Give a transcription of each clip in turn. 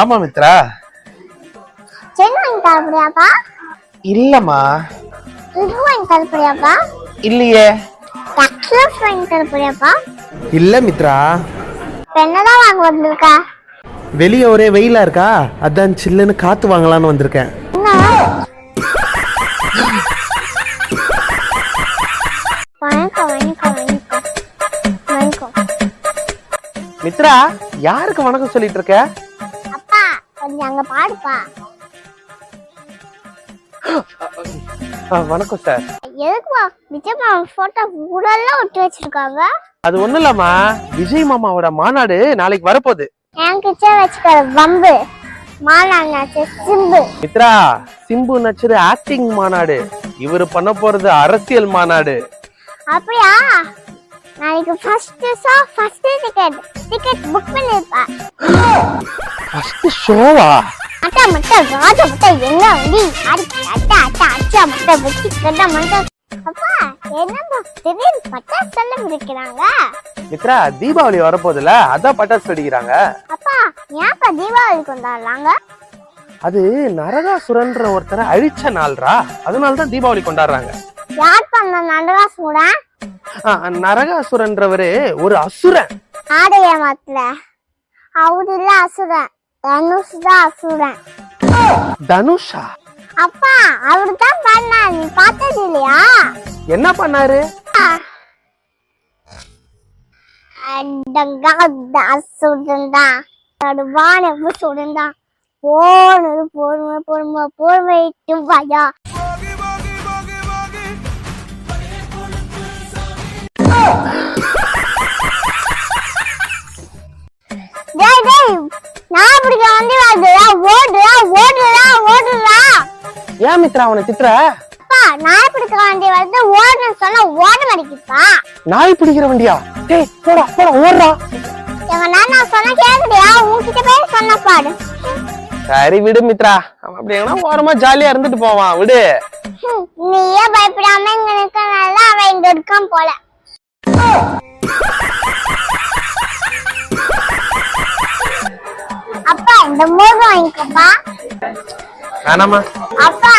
ஆமா மித்ரா. செயின் வாங்கி தரப்படியாப்பா? இல்லம்மா. இது வாங்கி தரப்படியாப்பா? இல்லையே. நெக்லஸ் வாங்கி தரப்படியாப்பா? இல்ல மித்ரா. என்னதான் வாங்க வந்திருக்கா? வெளியே ஒரே வெயிலா இருக்கா, அதான் சில்லுன்னு காத்து வாங்கலான்னு வந்திருக்கேன். மித்ரா, யாருக்கு வணக்கம் சொல்லிட்டு இருக்க? அப்பா கொஞ்சம் அங்க பாடுப்பா. வணக்கம் சார். எதுக்குமா விஜய் மாமா போட்டோ கூடலாம் ஒட்டி வச்சிருக்காங்க? அது ஒண்ணு இல்லம்மா, விஜய் மாமாவோட மாநாடு நாளைக்கு வரப்போகுது. என் கிச்சன் வச்சுக்கிற வம்பு மாநாடு சிம்பு. மித்ரா, சிம்பு நச்சது ஆக்டிங் மாநாடு, இவரு பண்ண போறது அரசியல் மாநாடு. அப்படியா? நாளைக்கு first show first ticket book பண்ணிருப்பா. ஃபர்ஸ்ட் ஷோவா? அட்டா மட்ட ராஜ மட்ட என்ன வண்டி அட்டா அட்டா அட்டா மட்ட வெட்டி கட்ட மட்ட. அப்பா என்னம்மா திடீர்னு பட்டாசு எல்லாம் வெடிக்கிறாங்க? மித்ரா, தீபாவளி வரப்போகுதுல, அதான் பட்டாசு வெடிக்கிறாங்க. அப்பா ஏன்ப்பா தீபாவளி கொண்டாடுறாங்க? அது நரகாசுரன்ற ஒருத்தரை அழிச்ச நாள்ரா, அதனாலதான் தீபாவளி கொண்டாடுறாங்க. யார் பண்ண நரகாசுரன்? நரகாசுரன்றவரு ஒரு அசுரன். ஆடைய மாத்துல அவரு இல்ல அசுரன், தனுஷ் தான் அசுரன். தனுஷா? அப்பா அவரு தான் பண்ணாரு, நீ பார்த்தது இல்லையா? என்ன பண்ணாரு? போர்வைட்டு வாயா. நான் பிடிக்க வந்து ஓடுறா ஓடுறா ஓடுறா. ஏன் மித்ரா அவனை திட்டுற? நாய் பிடிக்கிற வண்டி வந்து ஓடுன்னு சொன்னா ஓட மாட்டேங்குதுப்பா. நாய் பிடிக்கிற வண்டியா? டேய் போடா போடா ஓடுறா. நான் சொன்ன கேக்குறியா? உன்கிட்ட போய் சொன்ன பாடு. சரி விடு மித்ரா, அவன் அப்படி எங்கன்னா ஓரமா ஜாலியா இருந்துட்டு போவான், விடு. நீயே பயப்படாம இங்க நிக்கனால அவன் இங்க இருக்கான் போல. அப்பா இந்த மோதிரம் வாங்கிக்கப்பா. வேணாமா? அப்பா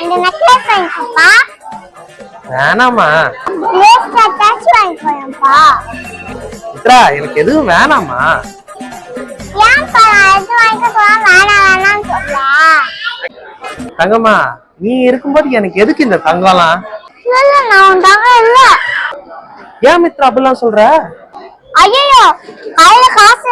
இந்த நெக்லஸ் வாங்கிக்கப்பா. வேணாமா? Bracelet touch வாங்கிக்கோயப்பா. மித்ரா, எனக்கு எதுவும் வேணாமா? ஏன்ப்பா எது வாங்கிக்கோ வேணாம் வேணாம்னு சொல்ல? தங்கம்மா, நீ இருக்கும்போது எனக்கு எதுக்கு இந்த தங்கம்லாம்? இல்ல நான் உன் தங்கம் இல்ல. ஏன் மித்ரா அப்படிலாம் சொல்ற? ஐயோ கையில காசு